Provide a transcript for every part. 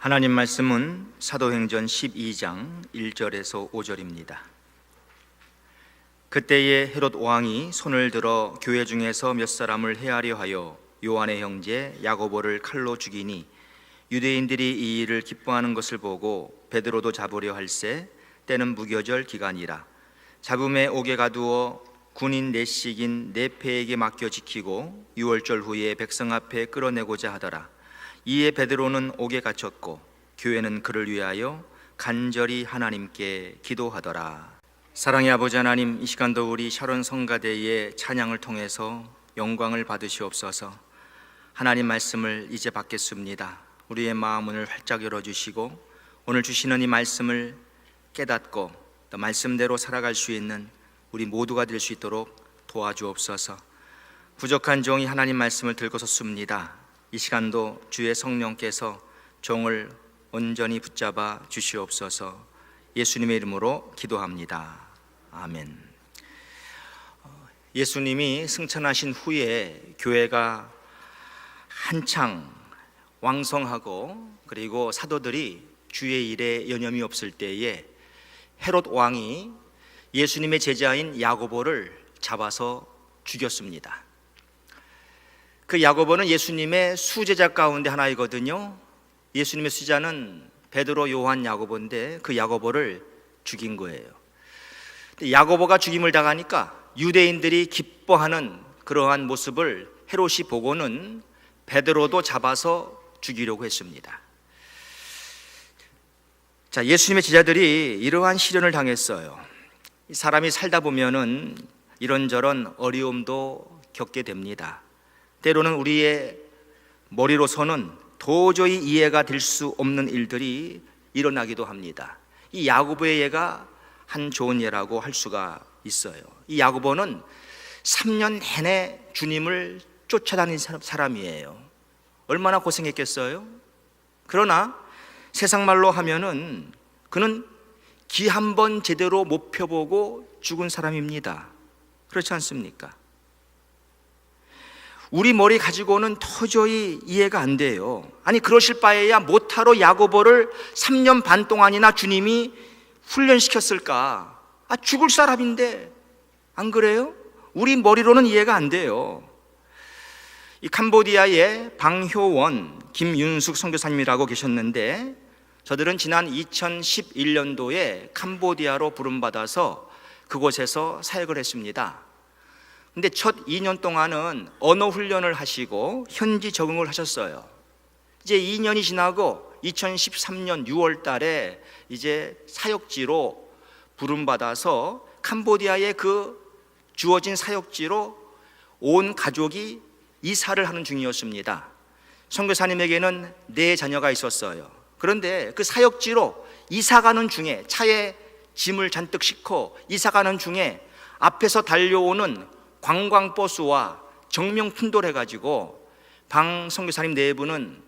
하나님 말씀은 사도행전 12장 1절에서 5절입니다. 그때에 헤롯 왕이 손을 들어 교회 중에서 몇 사람을 해하려 하여 요한의 형제 야고보를 칼로 죽이니 유대인들이 이 일을 기뻐하는 것을 보고 베드로도 잡으려 할세 때는 무교절 기간이라. 잡음에 옥에 가두어 군인 넷씩인 네페에게 맡겨 지키고 유월절 후에 백성 앞에 끌어내고자 하더라. 이에 베드로는 옥에 갇혔고 교회는 그를 위하여 간절히 하나님께 기도하더라. 사랑의 아버지 하나님, 이 시간도 우리 샤론 성가대의 찬양을 통해서 영광을 받으시옵소서. 하나님 말씀을 이제 받겠습니다. 우리의 마음을 활짝 열어주시고 오늘 주시는 이 말씀을 깨닫고 또 말씀대로 살아갈 수 있는 우리 모두가 될 수 있도록 도와주옵소서. 부족한 종이 하나님 말씀을 들고 섰습니다. 이 시간도 주의 성령께서 종을 온전히 붙잡아 주시옵소서. 예수님의 이름으로 기도합니다. 아멘. 예수님이 승천하신 후에 교회가 한창 왕성하고 그리고 사도들이 주의 일에 여념이 없을 때에 헤롯 왕이 예수님의 제자인 야고보를 잡아서 죽였습니다. 그 야고보는 예수님의 수제자 가운데 하나이거든요. 예수님의 수제자는 베드로, 요한, 야고보인데 그 야고보를 죽인 거예요. 야고보가 죽임을 당하니까 유대인들이 기뻐하는 그러한 모습을 헤롯이 보고는 베드로도 잡아서 죽이려고 했습니다. 자, 예수님의 제자들이 이러한 시련을 당했어요. 사람이 살다 보면은 이런저런 어려움도 겪게 됩니다. 때로는 우리의 머리로서는 도저히 이해가 될 수 없는 일들이 일어나기도 합니다. 이 야고보의 예가 한 좋은 예라고 할 수가 있어요. 이 야고보는 3년 내내 주님을 쫓아다닌 사람이에요. 얼마나 고생했겠어요? 그러나 세상 말로 하면은 그는 기 한 번 제대로 못 펴보고 죽은 사람입니다. 그렇지 않습니까? 우리 머리 가지고는 도저히 이해가 안 돼요. 아니 그러실 바에야 못하러 야고보를 3년 반 동안이나 주님이 훈련시켰을까? 죽을 사람인데 안 그래요? 우리 머리로는 이해가 안 돼요. 이 캄보디아의 방효원 김윤숙 선교사님이라고 계셨는데 저들은 지난 2011년도에 캄보디아로 부름받아서 그곳에서 사역을 했습니다. 근데 첫 2년 동안은 언어 훈련을 하시고 현지 적응을 하셨어요. 이제 2년이 지나고 2013년 6월 달에 이제 사역지로 부름받아서 캄보디아의 그 주어진 사역지로 온 가족이 이사를 하는 중이었습니다. 선교사님에게는 4자녀가 있었어요. 그런데 그 사역지로 이사 가는 중에 차에 짐을 잔뜩 싣고 이사 가는 중에 앞에서 달려오는 관광버스와 정명충돌해가지고 방 선교사님 4분은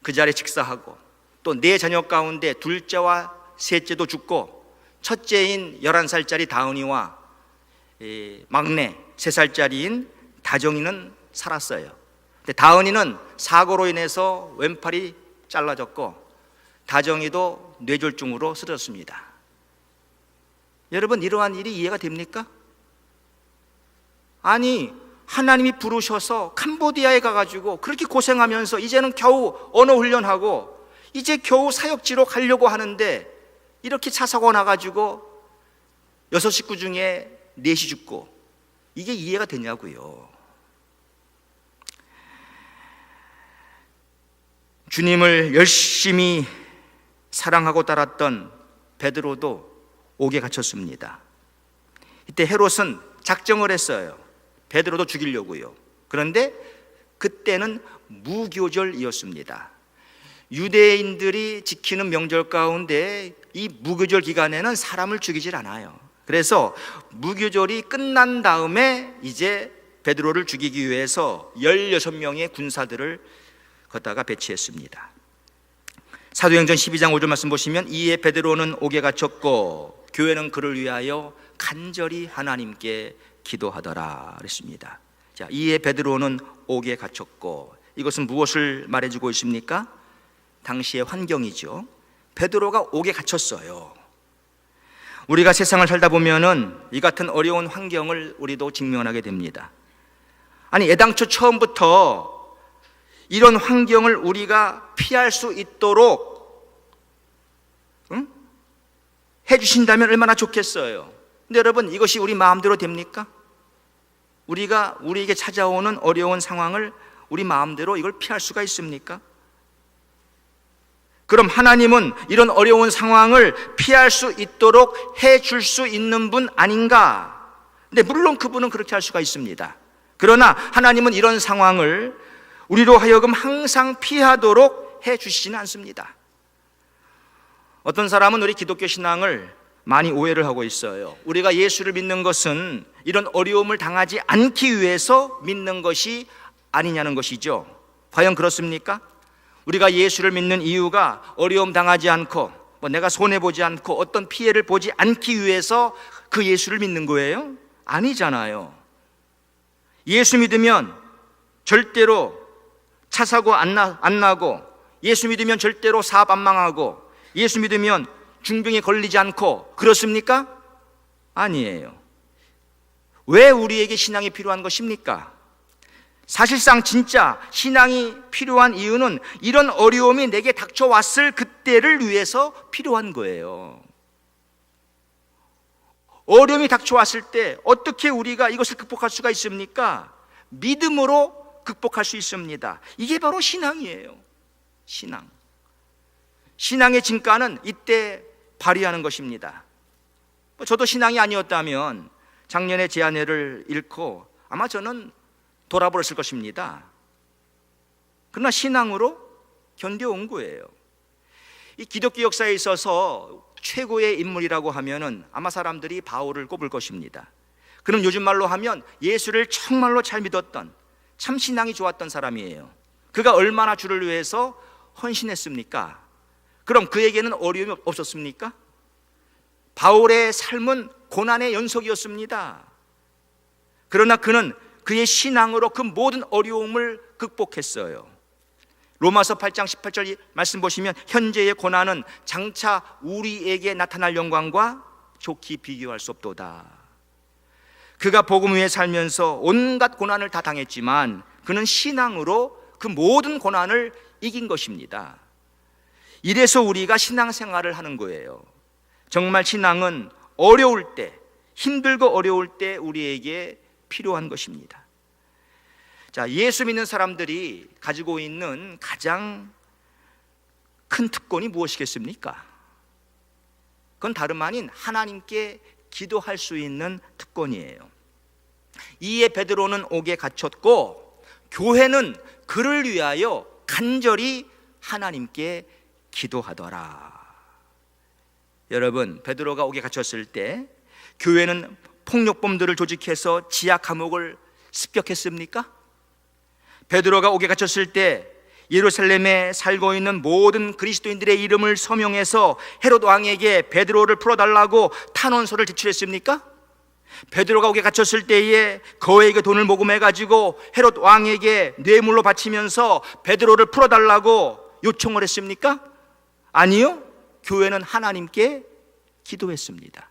그 자리에 직사하고 또 4자녀 가운데 둘째와 셋째도 죽고 첫째인 11살짜리 다은이와 막내 3살짜리인 다정이는 살았어요. 근데 다은이는 사고로 인해서 왼팔이 잘라졌고 다정이도 뇌졸중으로 쓰러졌습니다. 여러분, 이러한 일이 이해가 됩니까? 아니 하나님이 부르셔서 캄보디아에 가가지고 그렇게 고생하면서 이제는 겨우 언어 훈련하고 이제 겨우 사역지로 가려고 하는데 이렇게 차 사고 나가지고 6 식구 중에 4이 죽고 이게 이해가 되냐고요. 주님을 열심히 사랑하고 따랐던 베드로도 옥에 갇혔습니다. 이때 헤롯은 작정을 했어요. 베드로도 죽이려고요. 그런데 그때는 무교절이었습니다. 유대인들이 지키는 명절 가운데 이 무교절 기간에는 사람을 죽이질 않아요. 그래서 무교절이 끝난 다음에 이제 베드로를 죽이기 위해서 16명의 군사들을 걷다가 배치했습니다. 사도행전 12장 5절 말씀 보시면 이에 베드로는 옥에 갇혔고 교회는 그를 위하여 간절히 하나님께 기도하더라 그랬습니다. 자, 이에 베드로는 옥에 갇혔고 이것은 무엇을 말해주고 있습니까? 당시의 환경이죠. 베드로가 옥에 갇혔어요. 우리가 세상을 살다 보면은 이 같은 어려운 환경을 우리도 직면하게 됩니다. 아니, 애당초 처음부터 이런 환경을 우리가 피할 수 있도록 해주신다면 얼마나 좋겠어요. 근데 여러분, 이것이 우리 마음대로 됩니까? 우리에게 찾아오는 어려운 상황을 우리 마음대로 이걸 피할 수가 있습니까? 그럼 하나님은 이런 어려운 상황을 피할 수 있도록 해줄 수 있는 분 아닌가? 근데 물론 그분은 그렇게 할 수가 있습니다. 그러나 하나님은 이런 상황을 우리로 하여금 항상 피하도록 해주시지는 않습니다. 어떤 사람은 우리 기독교 신앙을 많이 오해를 하고 있어요. 우리가 예수를 믿는 것은 이런 어려움을 당하지 않기 위해서 믿는 것이 아니냐는 것이죠. 과연 그렇습니까? 우리가 예수를 믿는 이유가 어려움 당하지 않고 내가 손해보지 않고 어떤 피해를 보지 않기 위해서 그 예수를 믿는 거예요? 아니잖아요. 예수 믿으면 절대로 차 사고 안 나고, 예수 믿으면 절대로 사업 안 망하고, 예수 믿으면 중병에 걸리지 않고, 그렇습니까? 아니에요. 왜 우리에게 신앙이 필요한 것입니까? 사실상 진짜 신앙이 필요한 이유는 이런 어려움이 내게 닥쳐왔을 그때를 위해서 필요한 거예요. 어려움이 닥쳐왔을 때 어떻게 우리가 이것을 극복할 수가 있습니까? 믿음으로 극복할 수 있습니다. 이게 바로 신앙이에요. 신앙의 진가는 이때 발휘하는 것입니다. 저도 신앙이 아니었다면 작년에 제 아내를 잃고 아마 저는 돌아버렸을 것입니다. 그러나 신앙으로 견뎌온 거예요. 이 기독교 역사에 있어서 최고의 인물이라고 하면은 아마 사람들이 바울을 꼽을 것입니다. 그럼 요즘 말로 하면 예수를 정말로 잘 믿었던, 참 신앙이 좋았던 사람이에요. 그가 얼마나 주를 위해서 헌신했습니까? 그럼 그에게는 어려움이 없었습니까? 바울의 삶은 고난의 연속이었습니다. 그러나 그는 그의 신앙으로 그 모든 어려움을 극복했어요. 로마서 8장 18절 말씀 보시면 현재의 고난은 장차 우리에게 나타날 영광과 좋게 비교할 수 없도다. 그가 복음 위에 살면서 온갖 고난을 다 당했지만 그는 신앙으로 그 모든 고난을 이긴 것입니다. 이래서 우리가 신앙생활을 하는 거예요. 정말 신앙은 어려울 때, 힘들고 어려울 때 우리에게 필요한 것입니다. 자, 예수 믿는 사람들이 가지고 있는 가장 큰 특권이 무엇이겠습니까? 그건 다름 아닌 하나님께 기도할 수 있는 특권이에요. 이에 베드로는 옥에 갇혔고 교회는 그를 위하여 간절히 하나님께 기도하더라. 여러분, 베드로가 옥에 갇혔을 때 교회는 폭력범들을 조직해서 지하 감옥을 습격했습니까? 베드로가 옥에 갇혔을 때 예루살렘에 살고 있는 모든 그리스도인들의 이름을 서명해서 헤롯 왕에게 베드로를 풀어달라고 탄원서를 제출했습니까? 베드로가 옥에 갇혔을 때에 거액의 돈을 모금해가지고 헤롯 왕에게 뇌물로 바치면서 베드로를 풀어달라고 요청을 했습니까? 아니요. 교회는 하나님께 기도했습니다.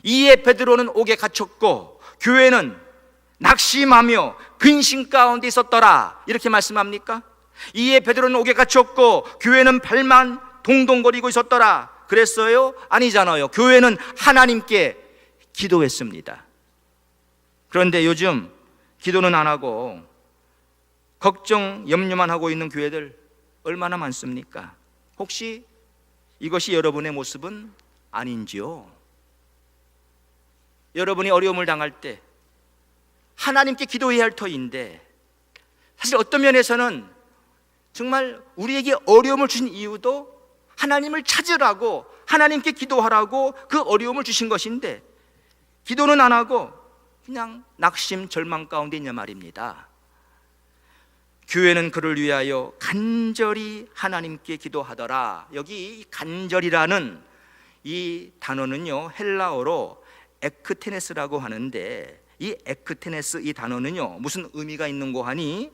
이에 베드로는 옥에 갇혔고 교회는 낙심하며 근심 가운데 있었더라, 이렇게 말씀합니까? 이에 베드로는 옥에 갇혔고 교회는 발만 동동거리고 있었더라 그랬어요? 아니잖아요. 교회는 하나님께 기도했습니다. 그런데 요즘 기도는 안 하고 걱정, 염려만 하고 있는 교회들 얼마나 많습니까? 혹시 이것이 여러분의 모습은 아닌지요? 여러분이 어려움을 당할 때 하나님께 기도해야 할 터인데, 사실 어떤 면에서는 정말 우리에게 어려움을 주신 이유도 하나님을 찾으라고, 하나님께 기도하라고 그 어려움을 주신 것인데 기도는 안 하고 그냥 낙심, 절망 가운데 있냐 말입니다. 교회는 그를 위하여 간절히 하나님께 기도하더라. 여기 간절이라는 이 단어는요, 헬라어로 에크테네스라고 하는데, 이 에크테네스 이 단어는요 무슨 의미가 있는고 하니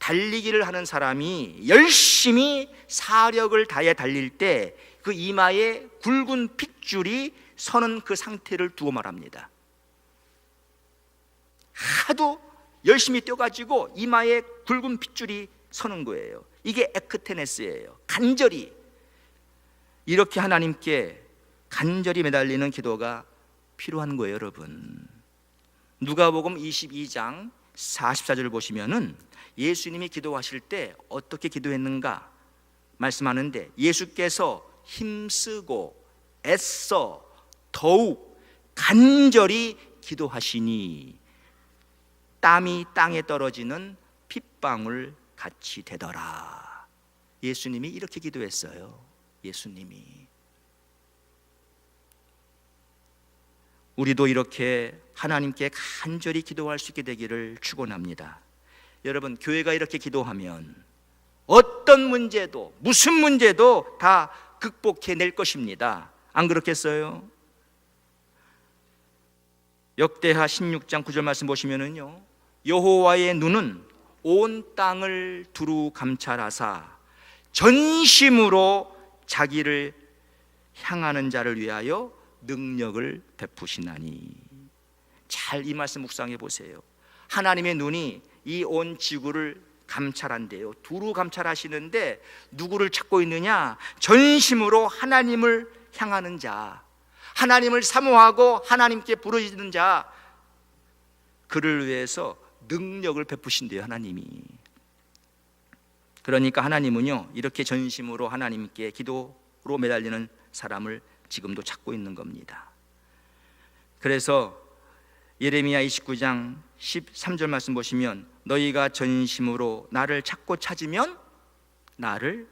달리기를 하는 사람이 열심히 사력을 다해 달릴 때 그 이마에 굵은 핏줄이 서는 그 상태를 두고 말합니다. 하도 열심히 뛰어가지고 이마에 굵은 핏줄이 서는 거예요. 이게 에크테네스예요. 간절히, 이렇게 하나님께 간절히 매달리는 기도가 필요한 거예요, 여러분. 누가복음 22장 44절을 보시면은 예수님이 기도하실 때 어떻게 기도했는가 말씀하는데, 예수께서 힘쓰고 애써 더욱 간절히 기도하시니 땀이 땅에 떨어지는 핏방울 같이 되더라. 예수님이 이렇게 기도했어요. 예수님이. 우리도 이렇게 하나님께 간절히 기도할 수 있게 되기를 축원합니다. 여러분, 교회가 이렇게 기도하면 어떤 문제도, 무슨 문제도 다 극복해낼 것입니다. 안 그렇겠어요? 역대하 16장 9절 말씀 보시면은요, 여호와의 눈은 온 땅을 두루 감찰하사 전심으로 자기를 향하는 자를 위하여 능력을 베푸시나니. 잘 이 말씀 묵상해 보세요. 하나님의 눈이 이 온 지구를 감찰한대요. 두루 감찰하시는데 누구를 찾고 있느냐? 전심으로 하나님을 향하는 자, 하나님을 사모하고 하나님께 부르짖는 자, 그를 위해서 능력을 베푸신대요, 하나님이. 그러니까 하나님은요, 이렇게 전심으로 하나님께 기도로 매달리는 사람을 지금도 찾고 있는 겁니다. 그래서 예레미야 29장 13절 말씀 보시면, 너희가 전심으로 나를 찾고 찾으면 나를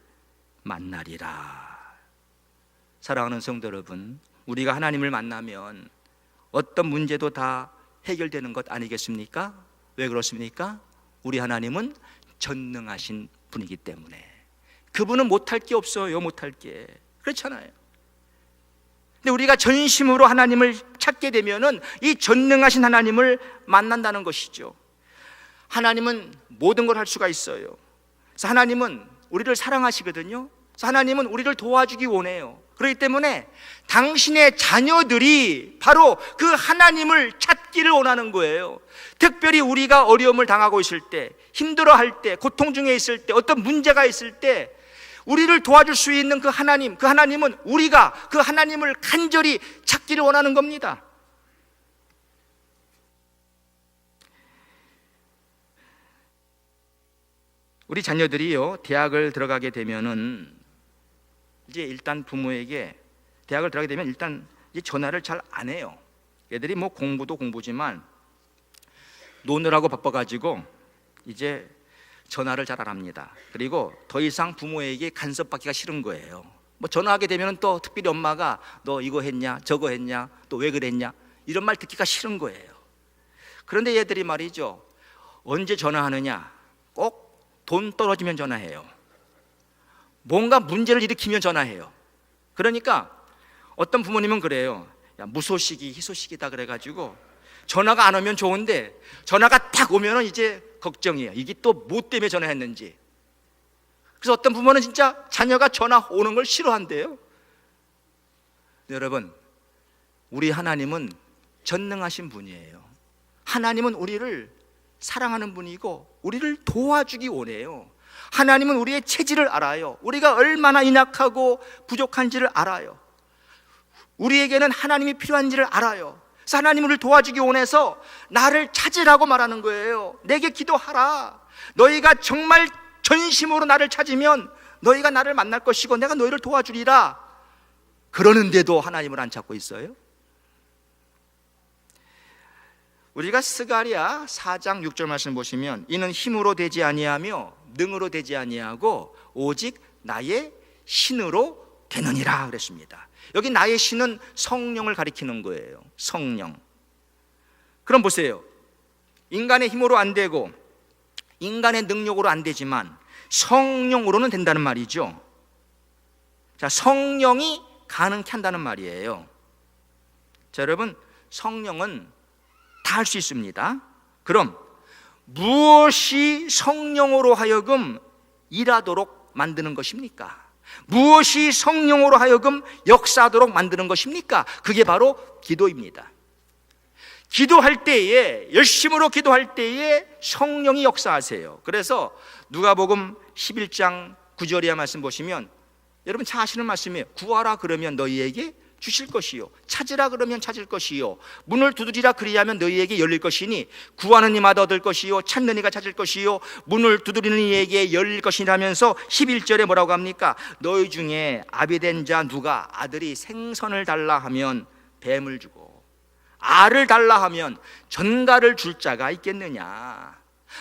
만나리라. 사랑하는 성도 여러분, 우리가 하나님을 만나면 어떤 문제도 다 해결되는 것 아니겠습니까? 왜 그렇습니까? 우리 하나님은 전능하신 분이기 때문에. 그분은 못할 게 없어요. 못할 게. 그렇잖아요. 근데 우리가 전심으로 하나님을 찾게 되면은 이 전능하신 하나님을 만난다는 것이죠. 하나님은 모든 걸 할 수가 있어요. 그래서 하나님은 우리를 사랑하시거든요. 그래서 하나님은 우리를 도와주기 원해요. 그렇기 때문에 당신의 자녀들이 바로 그 하나님을 찾기를 원하는 거예요. 특별히 우리가 어려움을 당하고 있을 때, 힘들어할 때, 고통 중에 있을 때, 어떤 문제가 있을 때 우리를 도와줄 수 있는 그 하나님, 그 하나님은 우리가 그 하나님을 간절히 찾기를 원하는 겁니다. 우리 자녀들이요, 대학을 들어가게 되면은 이제 일단 부모에게, 대학을 들어가게 되면 일단 이제 전화를 잘 안 해요. 애들이 뭐 공부도 공부지만 노느라고 바빠가지고 이제 전화를 잘 안 합니다. 그리고 더 이상 부모에게 간섭받기가 싫은 거예요. 뭐 전화하게 되면 또 특별히 엄마가 너 이거 했냐, 저거 했냐, 또 왜 그랬냐, 이런 말 듣기가 싫은 거예요. 그런데 얘들이 말이죠, 언제 전화하느냐? 꼭 돈 떨어지면 전화해요. 뭔가 문제를 일으키면 전화해요. 그러니까 어떤 부모님은 그래요. 야, 무소식이 희소식이다 그래가지고 전화가 안 오면 좋은데 전화가 딱 오면은 이제 걱정이에요. 이게 또 뭐 때문에 전화했는지. 그래서 어떤 부모는 진짜 자녀가 전화 오는 걸 싫어한대요. 여러분, 우리 하나님은 전능하신 분이에요. 하나님은 우리를 사랑하는 분이고 우리를 도와주기 원해요. 하나님은 우리의 체질을 알아요. 우리가 얼마나 연약하고 부족한지를 알아요. 우리에게는 하나님이 필요한지를 알아요. 그래서 하나님은 우리를 도와주기 원해서 나를 찾으라고 말하는 거예요. 내게 기도하라. 너희가 정말 전심으로 나를 찾으면 너희가 나를 만날 것이고 내가 너희를 도와주리라. 그러는데도 하나님을 안 찾고 있어요. 우리가 스가랴 4장 6절 말씀 보시면, 이는 힘으로 되지 아니하며 능으로 되지 아니하고 오직 나의 신으로 되느니라 그랬습니다. 여기 나의 신은 성령을 가리키는 거예요. 성령. 그럼 보세요, 인간의 힘으로 안 되고 인간의 능력으로 안 되지만 성령으로는 된다는 말이죠. 자, 성령이 가능케 한다는 말이에요. 자, 여러분, 성령은 다 할 수 있습니다. 그럼 무엇이 성령으로 하여금 일하도록 만드는 것입니까? 무엇이 성령으로 하여금 역사하도록 만드는 것입니까? 그게 바로 기도입니다. 기도할 때에, 열심으로 기도할 때에 성령이 역사하세요. 그래서 누가복음 11장 9절이야 말씀 보시면 여러분 잘 아시는 말씀이에요. 구하라 그러면 너희에게 주실 것이요, 찾으라 그러면 찾을 것이요, 문을 두드리라 그리하면 너희에게 열릴 것이니 구하는 이마다 얻을 것이요, 찾는 이가 찾을 것이요, 문을 두드리는 이에게 열릴 것이라면서 11절에 뭐라고 합니까? 너희 중에 아비된 자 누가 아들이 생선을 달라 하면 뱀을 주고 알을 달라 하면 전갈을 줄 자가 있겠느냐?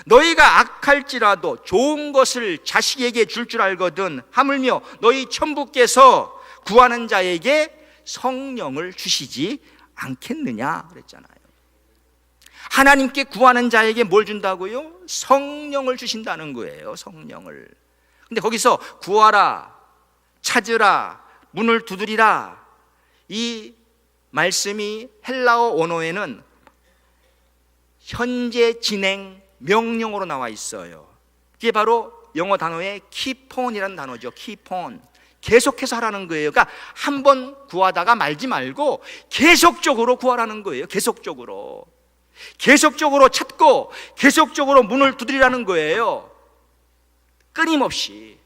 너희가 악할지라도 좋은 것을 자식에게 줄 줄 알거든 하물며 너희 천부께서 구하는 자에게 성령을 주시지 않겠느냐 그랬잖아요. 하나님께 구하는 자에게 뭘 준다고요? 성령을 주신다는 거예요. 성령을. 근데 거기서 구하라, 찾으라, 문을 두드리라, 이 말씀이 헬라어 원어에는 현재 진행 명령으로 나와 있어요. 그게 바로 영어 단어의 keep-on이라는 단어죠. keep-on. 계속해서 하라는 거예요. 그러니까 한 번 구하다가 말지 말고 계속적으로 구하라는 거예요. 계속적으로 찾고 계속적으로 문을 두드리라는 거예요. 끊임없이.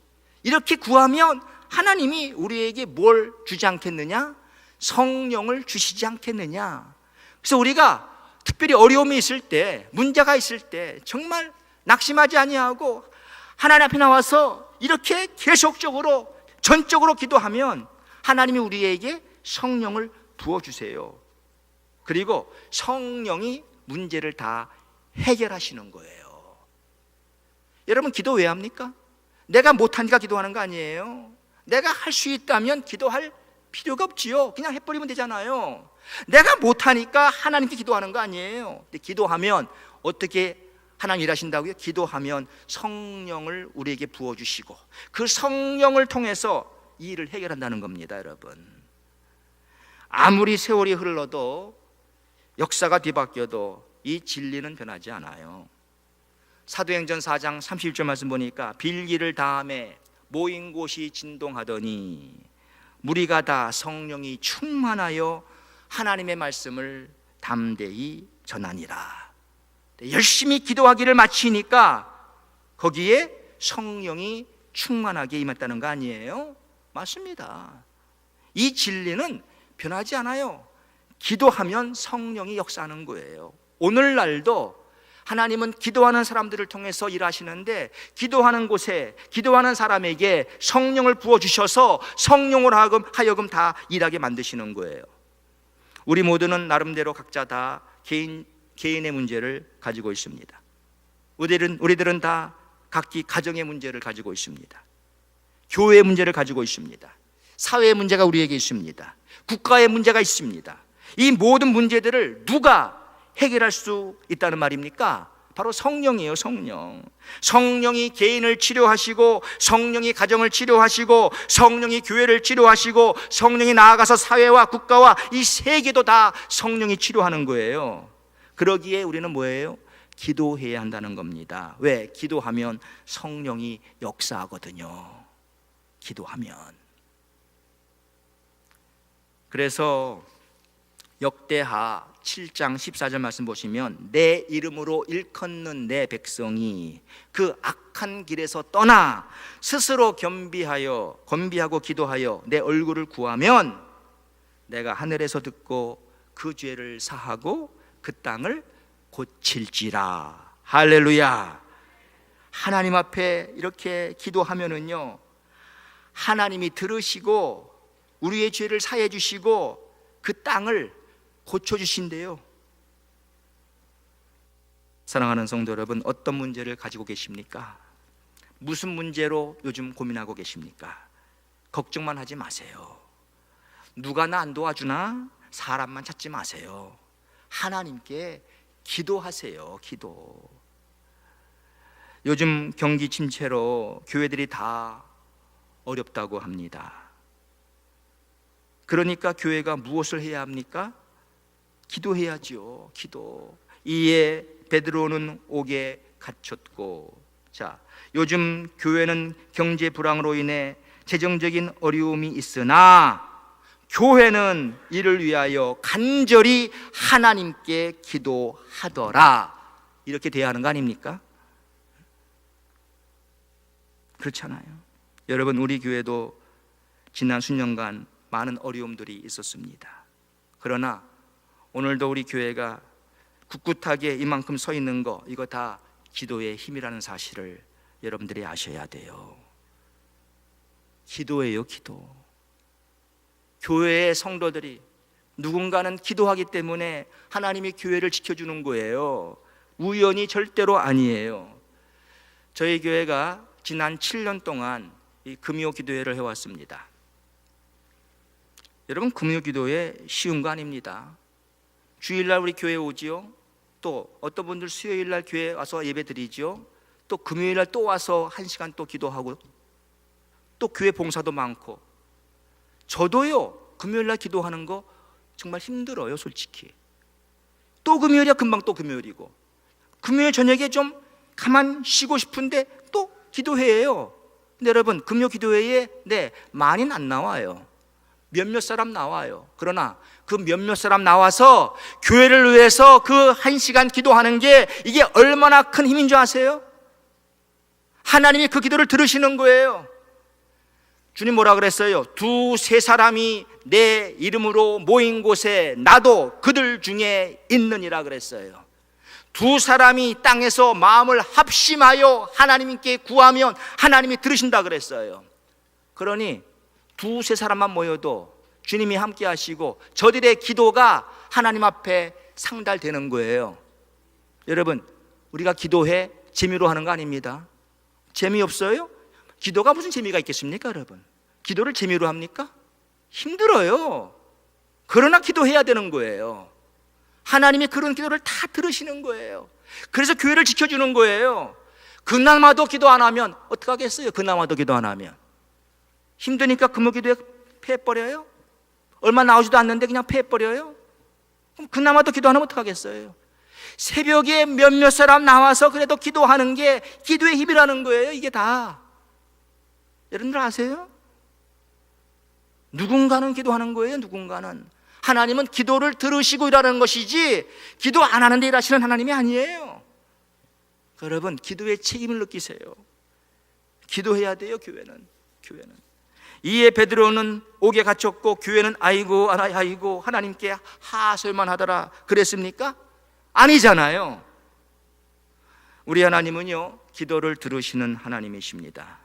이렇게 구하면 하나님이 우리에게 뭘 주지 않겠느냐? 성령을 주시지 않겠느냐? 그래서 우리가 특별히 어려움이 있을 때, 문제가 있을 때 정말 낙심하지 아니하고 하나님 앞에 나와서 이렇게 계속적으로 전적으로 기도하면 하나님이 우리에게 성령을 부어주세요. 그리고 성령이 문제를 다 해결하시는 거예요. 여러분 기도 왜 합니까? 내가 못하니까 기도하는 거 아니에요. 내가 할 수 있다면 기도할 필요가 없지요. 그냥 해버리면 되잖아요. 내가 못하니까 하나님께 기도하는 거 아니에요. 근데 기도하면 어떻게 하나님 일하신다고요? 기도하면 성령을 우리에게 부어주시고 그 성령을 통해서 이 일을 해결한다는 겁니다. 여러분, 아무리 세월이 흘러도 역사가 뒤바뀌어도 이 진리는 변하지 않아요. 사도행전 4장 31절 말씀 보니까 빌기를 다함에 모인 곳이 진동하더니 무리가 다 성령이 충만하여 하나님의 말씀을 담대히 전하니라. 열심히 기도하기를 마치니까 거기에 성령이 충만하게 임했다는 거 아니에요? 맞습니다. 이 진리는 변하지 않아요. 기도하면 성령이 역사하는 거예요. 오늘날도 하나님은 기도하는 사람들을 통해서 일하시는데 기도하는 곳에 기도하는 사람에게 성령을 부어주셔서 성령으로 하여금 다 일하게 만드시는 거예요. 우리 모두는 나름대로 각자 다 개인의 문제를 가지고 있습니다. 우리들은 다 각기 가정의 문제를 가지고 있습니다. 교회의 문제를 가지고 있습니다. 사회의 문제가 우리에게 있습니다. 국가의 문제가 있습니다. 이 모든 문제들을 누가 해결할 수 있다는 말입니까? 바로 성령이에요. 성령이 개인을 치료하시고 성령이 가정을 치료하시고 성령이 교회를 치료하시고 성령이 나아가서 사회와 국가와 이 세계도 다 성령이 치료하는 거예요. 그러기에 우리는 뭐예요? 기도해야 한다는 겁니다. 왜? 기도하면 성령이 역사하거든요. 기도하면. 그래서 역대하 7장 14절 말씀 보시면 내 이름으로 일컫는 내 백성이 그 악한 길에서 떠나 스스로 건비하고 기도하여 내 얼굴을 구하면 내가 하늘에서 듣고 그 죄를 사하고 그 땅을 고칠지라. 할렐루야. 하나님 앞에 이렇게 기도하면은요, 하나님이 들으시고 우리의 죄를 사해 주시고 그 땅을 고쳐주신대요. 사랑하는 성도 여러분, 어떤 문제를 가지고 계십니까? 무슨 문제로 요즘 고민하고 계십니까? 걱정만 하지 마세요. 누가 나 안 도와주나? 사람만 찾지 마세요. 하나님께 기도하세요. 기도. 요즘 경기 침체로 교회들이 다 어렵다고 합니다. 그러니까 교회가 무엇을 해야 합니까? 기도해야지요. 기도. 이에 베드로는 옥에 갖췄고. 자, 요즘 교회는 경제 불황으로 인해 재정적인 어려움이 있으나 교회는 이를 위하여 간절히 하나님께 기도하더라. 이렇게 돼야 하는 거 아닙니까? 그렇잖아요. 여러분, 우리 교회도 지난 수년간 많은 어려움들이 있었습니다. 그러나 오늘도 우리 교회가 꿋꿋하게 이만큼 서 있는 거, 이거 다 기도의 힘이라는 사실을 여러분들이 아셔야 돼요. 기도예요, 기도. 교회의 성도들이 누군가는 기도하기 때문에 하나님이 교회를 지켜주는 거예요. 우연히 절대로 아니에요. 저희 교회가 지난 7년 동안 이 금요 기도회를 해왔습니다. 여러분, 금요 기도회 쉬운 거 아닙니다. 주일날 우리 교회 오지요. 또 어떤 분들 수요일날 교회 와서 예배 드리죠. 또 금요일날 또 와서 1시간 또 기도하고, 또 교회 봉사도 많고. 저도요, 금요일날 기도하는 거 정말 힘들어요, 솔직히. 또 금요일이야 금방 또 금요일이고, 금요일 저녁에 좀 가만 쉬고 싶은데 또 기도회예요. 근데 여러분, 금요 기도회에 많이는 안 나와요. 몇몇 사람 나와요. 그러나 그 몇몇 사람 나와서 교회를 위해서 그 1시간 기도하는 게 이게 얼마나 큰 힘인 줄 아세요? 하나님이 그 기도를 들으시는 거예요. 주님 뭐라 그랬어요? 2-3 사람이 내 이름으로 모인 곳에 나도 그들 중에 있느니라 그랬어요. 2 사람이 땅에서 마음을 합심하여 하나님께 구하면 하나님이 들으신다 그랬어요. 그러니 2-3 사람만 모여도 주님이 함께 하시고 저들의 기도가 하나님 앞에 상달되는 거예요. 여러분, 우리가 기도해 재미로 하는 거 아닙니다. 재미없어요? 기도가 무슨 재미가 있겠습니까, 여러분? 기도를 재미로 합니까? 힘들어요. 그러나 기도해야 되는 거예요. 하나님이 그런 기도를 다 들으시는 거예요. 그래서 교회를 지켜주는 거예요. 그날마도 기도 안 하면 어떡하겠어요? 그날마도 기도 안 하면 힘드니까 금요 기도에 패해버려요? 얼마 나오지도 않는데 그냥 패해버려요? 그럼 그날마도 기도 안 하면 어떡하겠어요? 새벽에 몇몇 사람 나와서 그래도 기도하는 게 기도의 힘이라는 거예요. 이게 다. 여러분들 아세요? 누군가는 기도하는 거예요. 누군가는. 하나님은 기도를 들으시고 일하는 것이지 기도 안 하는데 일하시는 하나님이 아니에요. 여러분, 기도의 책임을 느끼세요. 기도해야 돼요. 교회는. 이에 베드로는 옥에 갇혔고 교회는 아이고 하나님께 하소연만 하더라 그랬습니까? 아니잖아요. 우리 하나님은요, 기도를 들으시는 하나님이십니다.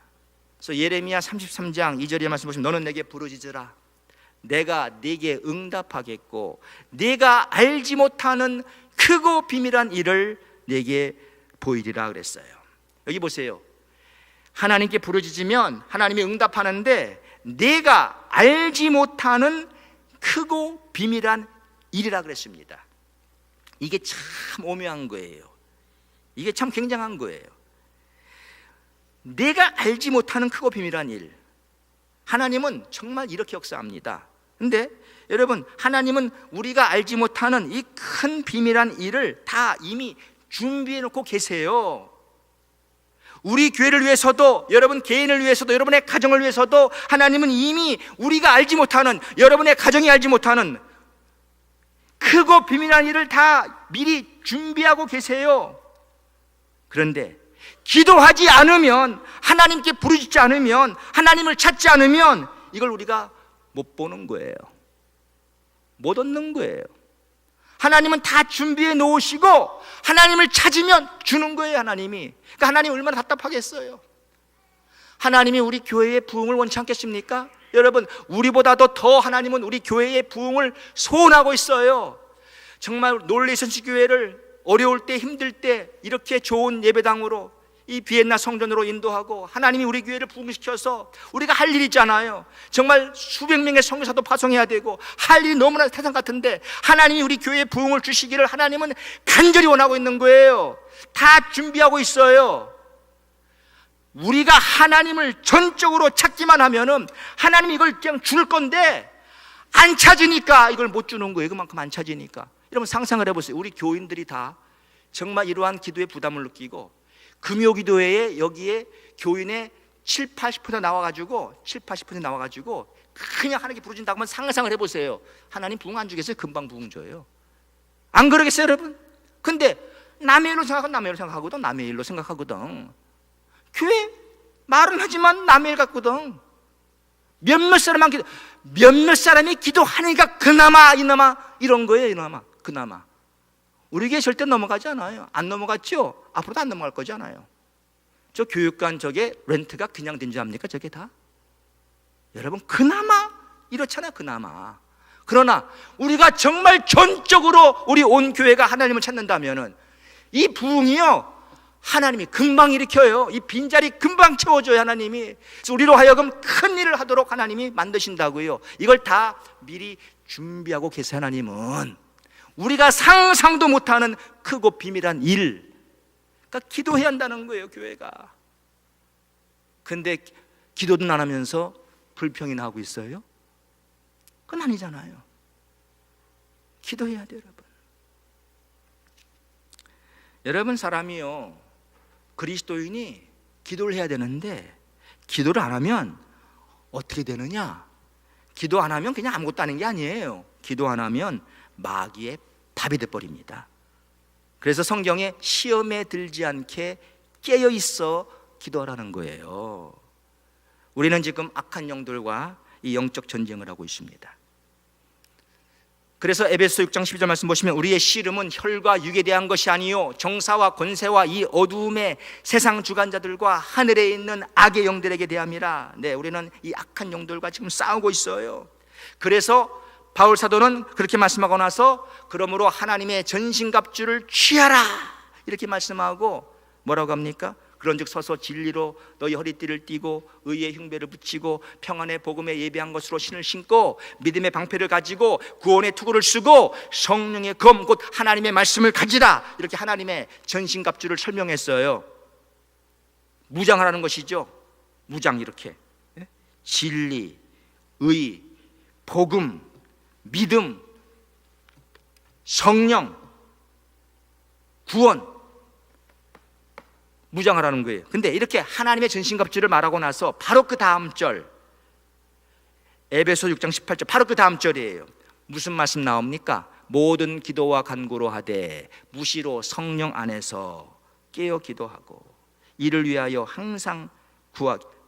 그래서 예레미야 33장 2절의 말씀 보시면, 너는 내게 부르짖으라. 내가 네게 응답하겠고 네가 알지 못하는 크고 비밀한 일을 네게 보이리라 그랬어요. 여기 보세요. 하나님께 부르짖으면 하나님이 응답하는데 내가 알지 못하는 크고 비밀한 일이라 그랬습니다. 이게 참 오묘한 거예요. 이게 참 굉장한 거예요. 내가 알지 못하는 크고 비밀한 일. 하나님은 정말 이렇게 역사합니다. 근데 여러분, 하나님은 우리가 알지 못하는 이 큰 비밀한 일을 다 이미 준비해 놓고 계세요. 우리 교회를 위해서도, 여러분 개인을 위해서도, 여러분의 가정을 위해서도 하나님은 이미 우리가 알지 못하는, 여러분의 가정이 알지 못하는 크고 비밀한 일을 다 미리 준비하고 계세요. 그런데 기도하지 않으면, 하나님께 부르짖지 않으면, 하나님을 찾지 않으면 이걸 우리가 못 보는 거예요. 못 얻는 거예요. 하나님은 다 준비해 놓으시고 하나님을 찾으면 주는 거예요. 하나님이. 그러니까 하나님 얼마나 답답하겠어요. 하나님이 우리 교회의 부흥을 원치 않겠습니까? 여러분, 우리보다도 더 하나님은 우리 교회의 부흥을 소원하고 있어요. 정말 놀레이선스 교회를 어려울 때, 힘들 때 이렇게 좋은 예배당으로, 이 비엔나 성전으로 인도하고 하나님이 우리 교회를 부흥시켜서 우리가 할 일이 있잖아요. 정말 수백 명의 선교사도 파송해야 되고 할 일이 너무나 세상 같은데 하나님이 우리 교회에 부흥을 주시기를 하나님은 간절히 원하고 있는 거예요. 다 준비하고 있어요. 우리가 하나님을 전적으로 찾기만 하면은 하나님이 이걸 그냥 줄 건데 안 찾으니까 이걸 못 주는 거예요. 그만큼 안 찾으니까. 여러분 상상을 해보세요. 우리 교인들이 다 정말 이러한 기도의 부담을 느끼고 금요기도회에 여기에 교인의 7, 80% 나와가지고 그냥 하나님께 부르진다고 하면 상상을 해보세요. 하나님 부흥 안 주겠어요? 금방 부흥 줘요. 안 그러겠어요 여러분? 근데 남의 일로 생각하거든. 교회 말은 하지만 남의 일 같거든. 몇몇 사람이 기도하니까 그나마 이런 거예요. 그나마 우리 교회 절대 넘어가지 않아요. 안 넘어갔죠? 앞으로도 안 넘어갈 거잖아요. 저 교육관 저게 렌트가 그냥 된 줄 압니까? 저게 다? 여러분 그나마 이렇잖아요. 그나마. 그러나 우리가 정말 전적으로 우리 온 교회가 하나님을 찾는다면은 이 부흥이요 하나님이 금방 일으켜요. 이 빈자리 금방 채워줘요 하나님이. 그래서 우리로 하여금 큰 일을 하도록 하나님이 만드신다고요. 이걸 다 미리 준비하고 계세요. 하나님은 우리가 상상도 못하는 크고 비밀한 일, 그러니까 기도해야 한다는 거예요 교회가. 근데 기도도 안 하면서 불평이나 하고 있어요? 그건 아니잖아요. 기도해야 돼요 여러분. 여러분 사람이요 그리스도인이 기도를 해야 되는데 기도를 안 하면 어떻게 되느냐? 기도 안 하면 그냥 아무것도 아닌 게 아니에요. 기도 안 하면 마귀의 밥이 돼버립니다. 그래서 성경에 시험에 들지 않게 깨어있어 기도하라는 거예요. 우리는 지금 악한 영들과 이 영적 전쟁을 하고 있습니다. 그래서 에베소 6장 12절 말씀 보시면 우리의 씨름은 혈과 육에 대한 것이 아니요 정사와 권세와 이 어두움의 세상 주관자들과 하늘에 있는 악의 영들에게 대함이라. 네, 우리는 이 악한 영들과 지금 싸우고 있어요. 그래서 바울 사도는 그렇게 말씀하고 나서 그러므로 하나님의 전신갑주를 취하라 이렇게 말씀하고 뭐라고 합니까? 그런즉 서서 진리로 너희 허리띠를 띠고 의의 흉배를 붙이고 평안의 복음에 예비한 것으로 신을 신고 믿음의 방패를 가지고 구원의 투구를 쓰고 성령의 검 곧 하나님의 말씀을 가지라. 이렇게 하나님의 전신갑주를 설명했어요. 무장하라는 것이죠. 무장 이렇게 진리, 의, 복음, 믿음, 성령, 구원 무장하라는 거예요. 근데 이렇게 하나님의 전신갑주를 말하고 나서 바로 그 다음 절 에베소 6장 18절 바로 그 다음 절이에요. 무슨 말씀 나옵니까? 모든 기도와 간구로 하되 무시로 성령 안에서 깨어 기도하고 이를 위하여 항상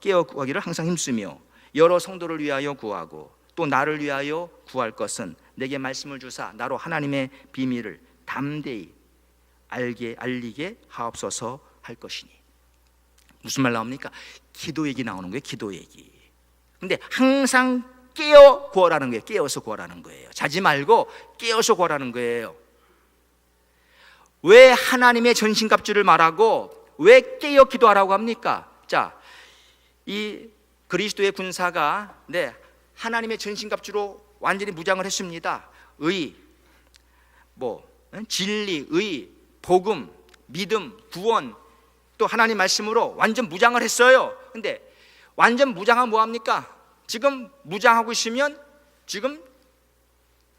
깨어 구하기를 항상 힘쓰며 여러 성도를 위하여 구하고 또 나를 위하여 구할 것은 내게 말씀을 주사 나로 하나님의 비밀을 담대히 알리게 하옵소서 할 것이니. 무슨 말 나옵니까? 기도 얘기 나오는 거예요. 기도 얘기. 근데 항상 깨어 구하라는 거예요. 깨어서 구하라는 거예요. 자지 말고 깨어서 구하라는 거예요. 왜 하나님의 전신갑주를 말하고 왜 깨어 기도하라고 합니까? 자, 이 그리스도의 군사가 하나님의 전신갑주로 완전히 무장을 했습니다. 진리, 의, 복음, 믿음, 구원 또 하나님 말씀으로 완전 무장을 했어요. 근데 완전 무장하면 뭐합니까? 지금 무장하고 있으면 지금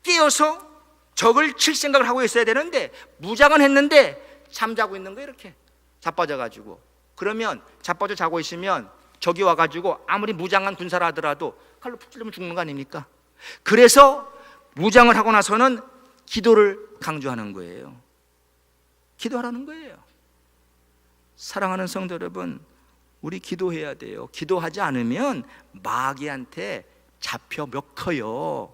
깨어서 적을 칠 생각을 하고 있어야 되는데 무장은 했는데 잠자고 있는 거예요. 이렇게 자빠져가지고. 그러면 자빠져 자고 있으면 적이 와가지고 아무리 무장한 군사라 하더라도 칼로 푹 찌르면 죽는 거 아닙니까? 그래서 무장을 하고 나서는 기도를 강조하는 거예요. 기도하라는 거예요. 사랑하는 성도 여러분, 우리 기도해야 돼요. 기도하지 않으면 마귀한테 잡혀 먹혀요.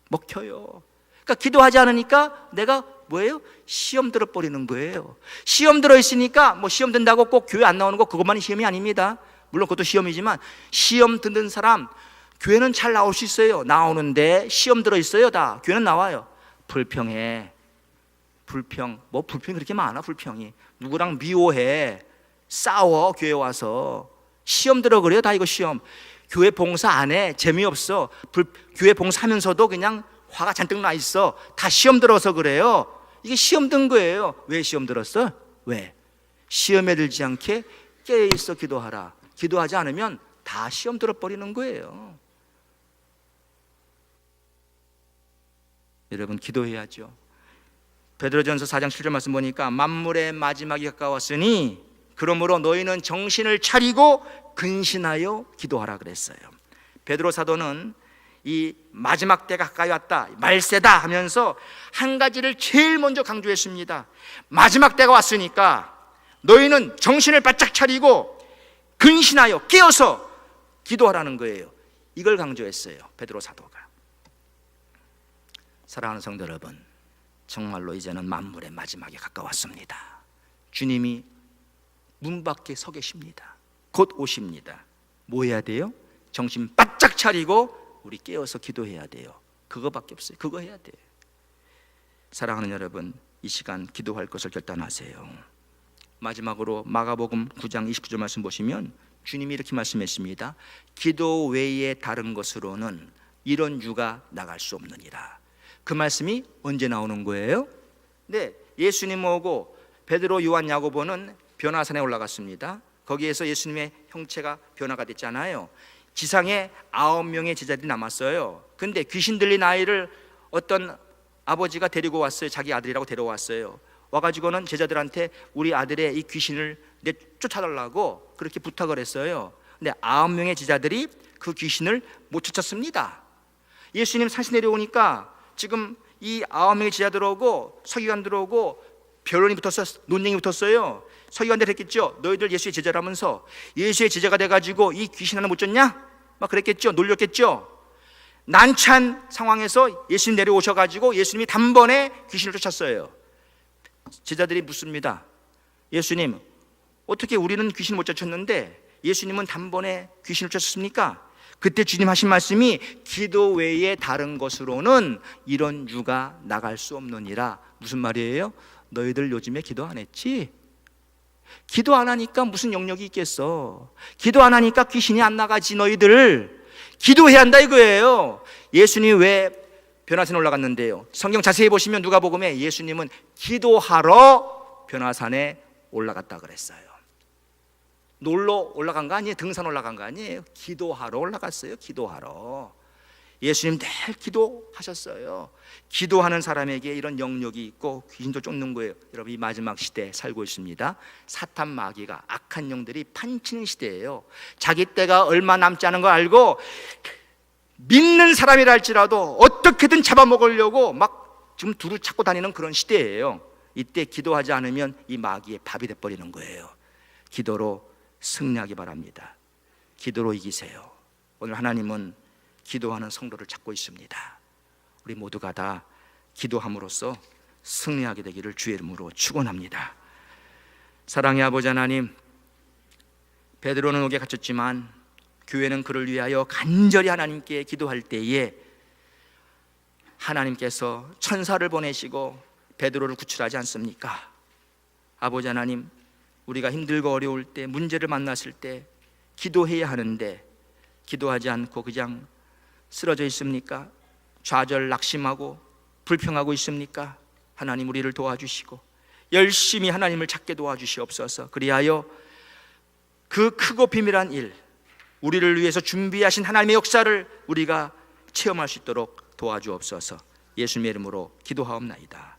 그러니까 기도하지 않으니까 내가 뭐예요? 시험 들어버리는 거예요. 시험 들어있으니까 시험 든다고 꼭 교회 안 나오는 거 그것만이 시험이 아닙니다. 물론 그것도 시험이지만 시험 듣는 사람 교회는 잘 나올 수 있어요. 나오는데 시험 들어있어요. 다 교회는 나와요. 불평해. 불평이 그렇게 많아. 불평이 누구랑 미워해, 싸워. 교회 와서 시험 들어 그래요. 다 이거 시험. 교회 봉사 안 해, 재미없어. 교회 봉사하면서도 그냥 화가 잔뜩 나 있어. 다 시험 들어서 그래요. 이게 시험 든 거예요. 왜 시험 들었어? 왜? 시험에 들지 않게 깨어있어 기도하라. 기도하지 않으면 다 시험 들어버리는 거예요. 여러분 기도해야죠. 베드로전서 4장 7절 말씀 보니까 만물의 마지막이 가까웠으니 그러므로 너희는 정신을 차리고 근신하여 기도하라 그랬어요. 베드로 사도는 이 마지막 때가 가까이 왔다, 말세다 하면서 한 가지를 제일 먼저 강조했습니다. 마지막 때가 왔으니까 너희는 정신을 바짝 차리고 근신하여 깨어서 기도하라는 거예요. 이걸 강조했어요, 베드로 사도가. 사랑하는 성도 여러분, 정말로 이제는 만물의 마지막에 가까웠습니다. 주님이 문 밖에 서 계십니다. 곧 오십니다. 뭐 해야 돼요? 정신 바짝 차리고 우리 깨어서 기도해야 돼요. 그거밖에 없어요. 그거 해야 돼요. 사랑하는 여러분, 이 시간 기도할 것을 결단하세요. 마지막으로 마가복음 9장 29절 말씀 보시면 주님이 이렇게 말씀했습니다. 기도 외에 다른 것으로는 이런 유가 나갈 수 없느니라. 그 말씀이 언제 나오는 거예요? 네, 예수님 오고 베드로, 요한, 야고보는 변화산에 올라갔습니다. 거기에서 예수님의 형체가 변화가 됐잖아요. 지상에 9명의 제자들이 남았어요. 근데 귀신 들린 아이를 어떤 아버지가 데리고 왔어요. 자기 아들이라고 데려왔어요. 와가지고는 제자들한테 우리 아들의 이 귀신을 쫓아달라고 그렇게 부탁을 했어요. 근데 9명의 제자들이 그 귀신을 못 쫓았습니다. 예수님 산시 내려오니까 지금 이 9명의 제자들하고 서기관들하고 변론이 붙었어요. 논쟁이 붙었어요. 서기관들 했겠죠. 너희들 예수의 제자라면서 예수의 제자가 돼가지고 이 귀신 하나 못 쫓냐? 막 그랬겠죠. 놀렸겠죠. 난처한 상황에서 예수님 내려오셔가지고 예수님이 단번에 귀신을 쫓았어요. 제자들이 묻습니다. 예수님, 어떻게 우리는 귀신을 못 쫓았는데 예수님은 단번에 귀신을 쫓았습니까? 그때 주님 하신 말씀이 기도 외에 다른 것으로는 이런 유가 나갈 수 없느니라. 무슨 말이에요? 너희들 요즘에 기도 안 했지? 기도 안 하니까 무슨 영역이 있겠어? 기도 안 하니까 귀신이 안 나가지. 너희들 기도해야 한다 이거예요. 예수님이 왜 변화산에 올라갔는데요? 성경 자세히 보시면 누가복음에 예수님은 기도하러 변화산에 올라갔다 그랬어요. 놀러 올라간 거 아니에요? 등산 올라간 거 아니에요? 기도하러 올라갔어요. 기도하러. 예수님 늘 기도하셨어요. 기도하는 사람에게 이런 영역이 있고 귀신도 쫓는 거예요. 여러분, 이 마지막 시대에 살고 있습니다. 사탄 마귀가, 악한 영들이 판치는 시대예요. 자기 때가 얼마 남지 않은 거 알고 믿는 사람이라 할지라도 어떻게든 잡아먹으려고 막 지금 두루 찾고 다니는 그런 시대예요. 이때 기도하지 않으면 이 마귀의 밥이 돼버리는 거예요. 기도로 승리하기 바랍니다. 기도로 이기세요. 오늘 하나님은 기도하는 성도를 찾고 있습니다. 우리 모두가 다 기도함으로써 승리하게 되기를 주의 이름으로 축원합니다. 사랑의 아버지 하나님, 베드로는 옥에 갇혔지만 교회는 그를 위하여 간절히 하나님께 기도할 때에 하나님께서 천사를 보내시고 베드로를 구출하지 않습니까? 아버지 하나님, 우리가 힘들고 어려울 때, 문제를 만났을 때 기도해야 하는데 기도하지 않고 그냥 쓰러져 있습니까? 좌절 낙심하고 불평하고 있습니까? 하나님, 우리를 도와주시고 열심히 하나님을 찾게 도와주시옵소서. 그리하여 그 크고 비밀한 일, 우리를 위해서 준비하신 하나님의 역사를 우리가 체험할 수 있도록 도와주옵소서. 예수님의 이름으로 기도하옵나이다.